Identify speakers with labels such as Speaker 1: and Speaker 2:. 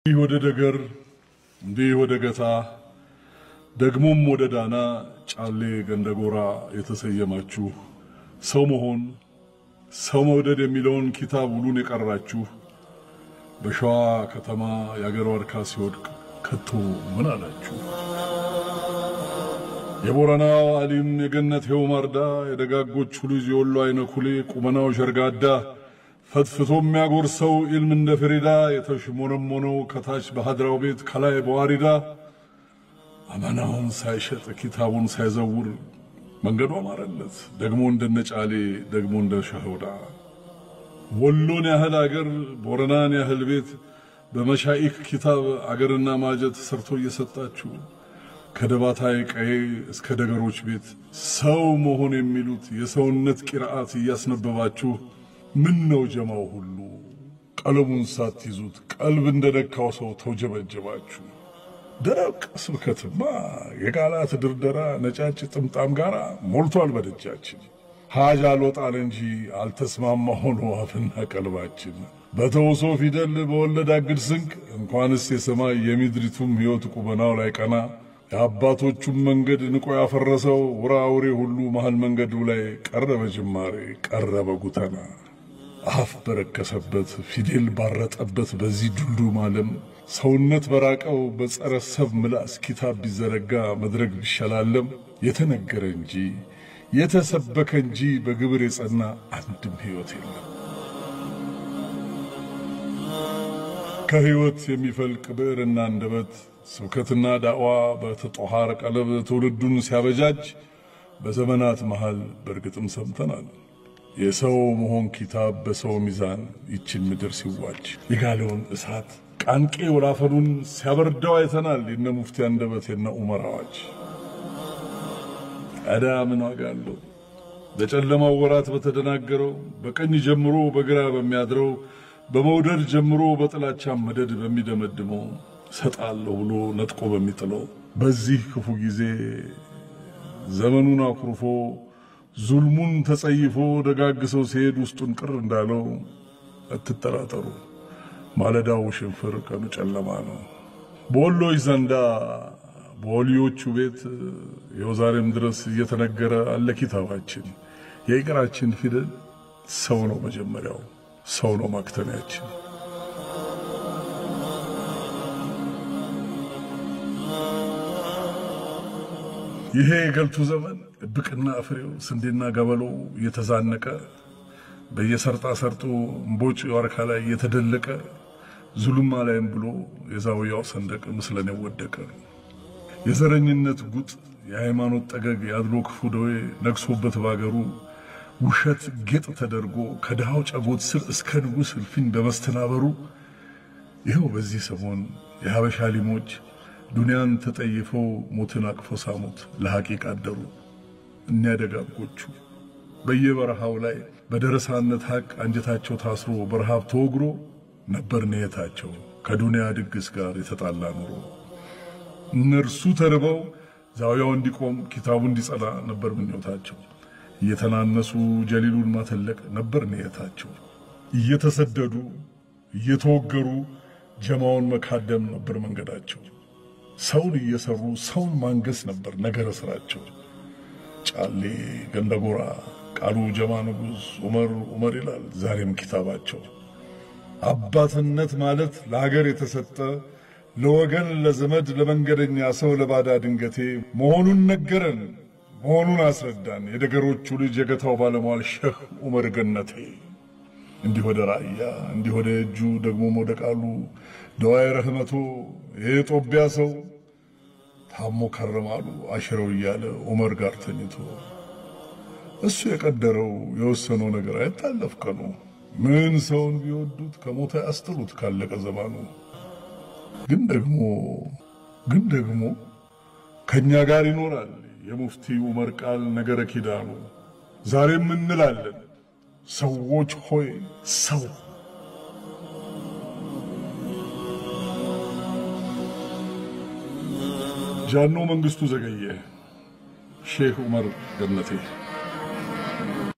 Speaker 1: ወደ ደገር እንዴ ወደ ገታ ደግሞም ወደ ዳና ጫሌ ገንደጎራ የተሰየማችሁ ሰው መሆን ሰው መውደድ የሚለውን ኪታብ ሁሉን የቀራችሁ በሸዋ ከተማ ያገር ወርካ ሲወድቅ ከቶ ምን አላችሁ? የቦረናው አሊም የገነት ሄውማርዳ የደጋጎች ልጅ የወሎ አይነ ኩሌ ቁመናው ሸርጋዳ ፈትፍቶ የሚያጎርሰው ኢልም እንደ ፍሪዳ የተሽሞነሞነው ከታች በሐድራው ቤት ከላይ በዋሪዳ አማናውን ሳይሸጥ ኪታቡን ሳይዘውር መንገዱ አማረለት ደግሞ እንደነጫሌ ደግሞ እንደ ሸህውዳ ወሎን ያህል አገር ቦረናን ያህል ቤት በመሻኢክ ኪታብ አገርና ማጀት ሰርቶ እየሰጣችሁ ከደባታይ ቀይ እስከ ደገሮች ቤት ሰው መሆን የሚሉት የሰውነት ቂራአት እያስነበባችሁ ምን ነው ጀማው ሁሉ ቀለሙን ሳትይዙት ቀልብ እንደነካው ሰው ተውጀበጀባችሁ። ደረቅ ስብከትማ የቃላት ድርደራ ነጫጭ ጥምጣም ጋራ ሞልቷል በደጃችን። ሐጅ አልወጣል እንጂ አልተስማማ ሆኖ አፍና ቀልባችን። በተውሶ ፊደል በወለድ አግድ ስንቅ እንኳንስ የሰማይ የምድሪቱም ሕይወት ቁመናው ላይ ቀና የአባቶቹም መንገድ ንቆ ያፈረሰው ውራውሬ ሁሉ መሃል መንገዱ ላይ ቀረበ ጅማሬ ቀረበ ጉተና። አፍ በረከሰበት ፊደል ባረጠበት በዚህ ዱልዱም ዓለም ሰውነት በራቀው በጸረ ሰብ ምላስ ኪታብ ቢዘረጋ መድረክ ቢሸላለም የተነገረ እንጂ የተሰበከ እንጂ በግብር የጸና አንድም ሕይወት የለም። ከሕይወት የሚፈልቅ ብዕርና አንደበት ስብከትና ዳዋ በተጧሃረ ቀለብ ትውልዱን ሲያበጃጅ በዘመናት መሃል በርግጥም ሰምተናል። የሰው መሆን ኪታብ በሰው ሚዛን ይችን ምድር ሲዋጅ የጋለውን እሳት ቃንቄ ወላፈኑን ሲያበርዳው አይተናል። የነ ሙፍቲ አንደበት የነ ዑመር አዋጅ አዳ ምን ዋጋ አለው? በጨለማው ወራት በተደናገረው በቀኝ ጀምሮ በግራ በሚያድረው በመውደድ ጀምሮ በጥላቻ መደድ በሚደመድመው ሰጣለሁ ብሎ ነጥቆ በሚጥለው በዚህ ክፉ ጊዜ ዘመኑን አኩርፎ ዙልሙን ተጸይፎ ደጋግሰው ሲሄድ ውስጡን ቅር እንዳለው አትጠራጠሩ። ማለዳው ሽንፍር ቀኑ ጨለማ ነው። በወሎይ ዘንዳ በወሊዮቹ ቤት የዛሬም ድረስ እየተነገረ አለ ኪታባችን። የይቅራችን ፊደል ሰው ነው መጀመሪያው፣ ሰው ነው ማክተሚያችን። ይሄ የገልቱ ዘመን ብቅና ፍሬው ስንዴና ገበለው እየተዛነቀ በየሰርጣ ሰርጡ እምቦጭ ዋርካ ላይ እየተደለቀ ዙልማ ላይም ብሎ የዛውያው ሰንደቅ ምስለኔ ወደቀ። የዘረኝነት ጉጥ የሃይማኖት ጠገግ ያድሎ ክፉ ደዌ ነግሶበት ባገሩ ውሸት ጌጥ ተደርጎ ከድሃው ጨጎት ስር እስከ ንጉሥ እልፍኝ በመስተናበሩ ይኸው በዚህ ሰሞን የሐበሻ ሊሞች ዱንያን ተጠይፈው ሞትን አቅፎ ሳሙት ለሐቂቃ አደሩ። እኛ ደጋጎቹ በየበረሃው ላይ በደረሳነት ሐቅ አንጀታቸው ታስሮ በረሃብ ተወግሮ ነበር ንየታቸው ከዱንያ ድግስ ጋር የተጣላ ኑሮ። እነርሱ ተርበው ዛውያው እንዲቆም ኪታቡ እንዲጸና ነበር ምኞታቸው። እየተናነሱ ጀሊሉን ማተለቅ ነበር ንየታቸው። እየተሰደዱ እየተወገሩ ጀማውን መካደም ነበር መንገዳቸው። ሰውን እየሰሩ ሰውን ማንገስ ነበር ነገረ ስራቸው። ጫሌ ገንደጎራ ቃሉ ጀማ ንጉስ ዑመር ይላል ዛሬም ኪታባቸው። አባትነት ማለት ለሀገር የተሰጠ ለወገን ለዘመድ ለመንገደኛ ሰው ለባዳ ድንገቴ መሆኑን ነገረን መሆኑን አስረዳን የደገሮቹ ልጅ የገታው ባለሟል ሼህ ዑመር ገነቴ። እንዲህ ወደ ራያ እንዲህ ወደ እጁ ደግሞ ወደ ቃሉ ደዋይ ረህመቶ የጦቢያ ሰው ታሞ ከረማሉ አሽረው እያለ ዑመር ጋር ተኝቶ እሱ የቀደረው የወሰነው ነገር አይታለፍ ቀኑ። ምን ሰውን ቢወዱት ከሞተ ያስጥሉት ካለቀ ዘመኑ። ግን ደግሞ ከኛ ጋር ይኖራል የሙፍቲ ዑመር ቃል ነገረ ኪዳኑ። ዛሬም እንላለን ሰዎች ሆይ ሰው ጃኖ መንግስቱ ዘገየ ሼህ ዑመር ገነቴ